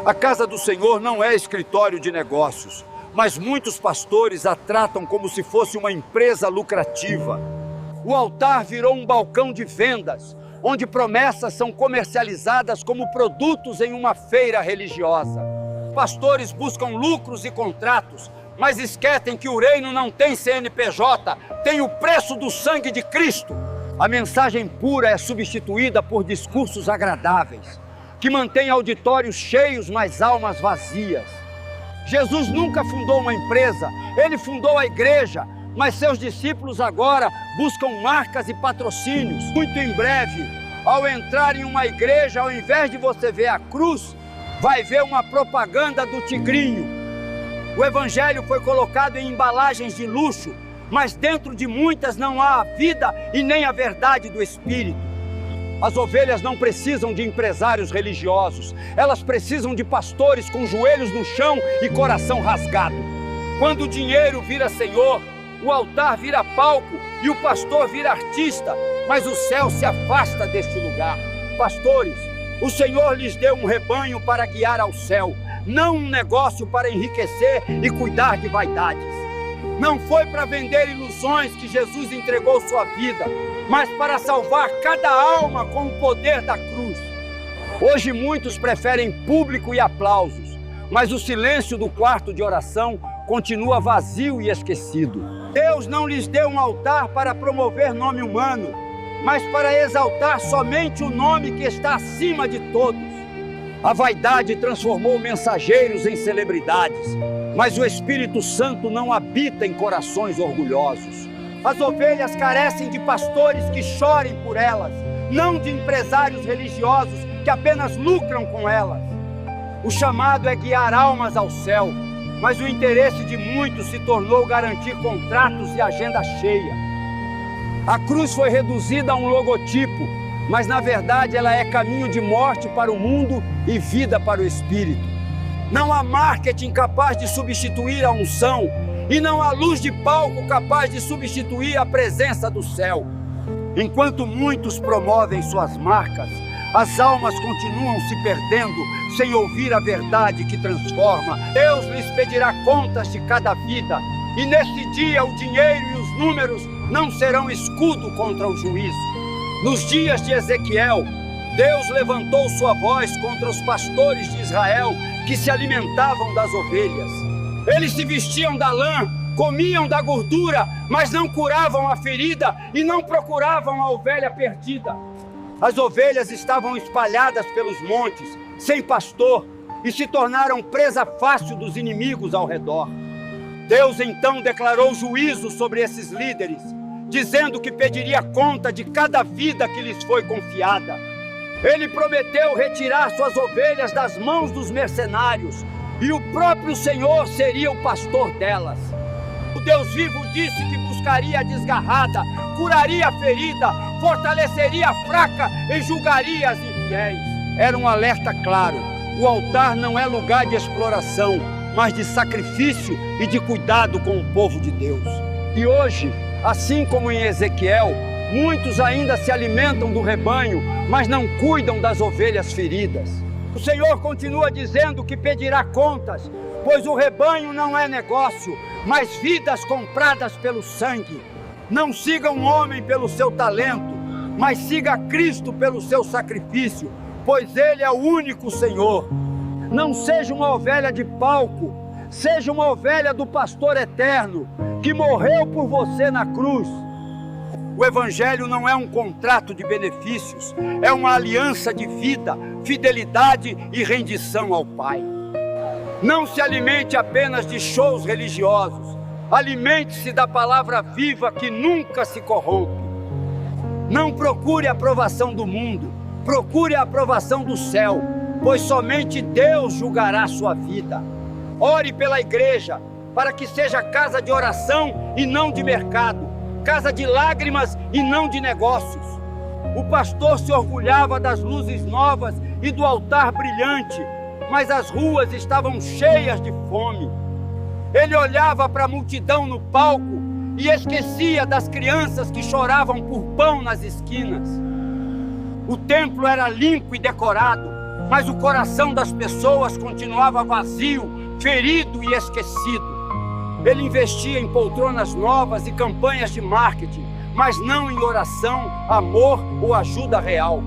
A casa do Senhor não é escritório de negócios, mas muitos pastores a tratam como se fosse uma empresa lucrativa. O altar virou um balcão de vendas, onde promessas são comercializadas como produtos em uma feira religiosa. Pastores buscam lucros e contratos, mas esquecem que o reino não tem CNPJ, tem o preço do sangue de Cristo. A mensagem pura é substituída por discursos agradáveis, que mantêm auditórios cheios, mas almas vazias. Jesus nunca fundou uma empresa, ele fundou a igreja, mas seus discípulos agora buscam marcas e patrocínios. Muito em breve, ao entrar em uma igreja, ao invés de você ver a cruz, vai ver uma propaganda do tigrinho. O evangelho foi colocado em embalagens de luxo, mas dentro de muitas não há a vida e nem a verdade do Espírito. As ovelhas não precisam de empresários religiosos, elas precisam de pastores com joelhos no chão e coração rasgado. Quando o dinheiro vira senhor, o altar vira palco e o pastor vira artista, mas o céu se afasta deste lugar. Pastores, o Senhor lhes deu um rebanho para guiar ao céu, não um negócio para enriquecer e cuidar de vaidades. Não foi para vender ilusões que Jesus entregou sua vida, mas para salvar cada alma com o poder da cruz. Hoje muitos preferem público e aplausos, mas o silêncio do quarto de oração continua vazio e esquecido. Deus não lhes deu um altar para promover nome humano, mas para exaltar somente o nome que está acima de todos. A vaidade transformou mensageiros em celebridades, mas o Espírito Santo não habita em corações orgulhosos. As ovelhas carecem de pastores que chorem por elas, não de empresários religiosos que apenas lucram com elas. O chamado é guiar almas ao céu, mas o interesse de muitos se tornou garantir contratos e agenda cheia. A cruz foi reduzida a um logotipo, mas na verdade ela é caminho de morte para o mundo e vida para o espírito. Não há marketing capaz de substituir a unção, e não há luz de palco capaz de substituir a presença do céu. Enquanto muitos promovem suas marcas, as almas continuam se perdendo sem ouvir a verdade que transforma. Deus lhes pedirá contas de cada vida, e nesse dia o dinheiro e os números não serão escudo contra o juízo. Nos dias de Ezequiel, Deus levantou sua voz contra os pastores de Israel que se alimentavam das ovelhas. Eles se vestiam da lã, comiam da gordura, mas não curavam a ferida e não procuravam a ovelha perdida. As ovelhas estavam espalhadas pelos montes, sem pastor, e se tornaram presa fácil dos inimigos ao redor. Deus então declarou juízo sobre esses líderes, dizendo que pediria conta de cada vida que lhes foi confiada. Ele prometeu retirar suas ovelhas das mãos dos mercenários, e o próprio Senhor seria o pastor delas. O Deus vivo disse que buscaria a desgarrada, curaria a ferida, fortaleceria a fraca e julgaria as infiéis. Era um alerta claro: o altar não é lugar de exploração, mas de sacrifício e de cuidado com o povo de Deus. E hoje, assim como em Ezequiel, muitos ainda se alimentam do rebanho, mas não cuidam das ovelhas feridas. O Senhor continua dizendo que pedirá contas, pois o rebanho não é negócio, mas vidas compradas pelo sangue. Não siga um homem pelo seu talento, mas siga Cristo pelo seu sacrifício, pois Ele é o único Senhor. Não seja uma ovelha de palco, seja uma ovelha do pastor eterno, que morreu por você na cruz. O Evangelho não é um contrato de benefícios, é uma aliança de vida, fidelidade e rendição ao Pai. Não se alimente apenas de shows religiosos, alimente-se da palavra viva que nunca se corrompe. Não procure a aprovação do mundo, procure a aprovação do céu, pois somente Deus julgará sua vida. Ore pela igreja, para que seja casa de oração e não de mercado, casa de lágrimas e não de negócios. O pastor se orgulhava das luzes novas e do altar brilhante, mas as ruas estavam cheias de fome. Ele olhava para a multidão no palco e esquecia das crianças que choravam por pão nas esquinas. O templo era limpo e decorado, Mas o coração das pessoas continuava vazio, ferido e esquecido. Ele investia em poltronas novas e campanhas de marketing, mas não em oração, amor ou ajuda real.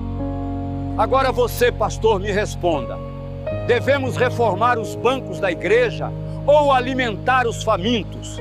Agora você, pastor, me responda. Devemos reformar os bancos da igreja ou alimentar os famintos?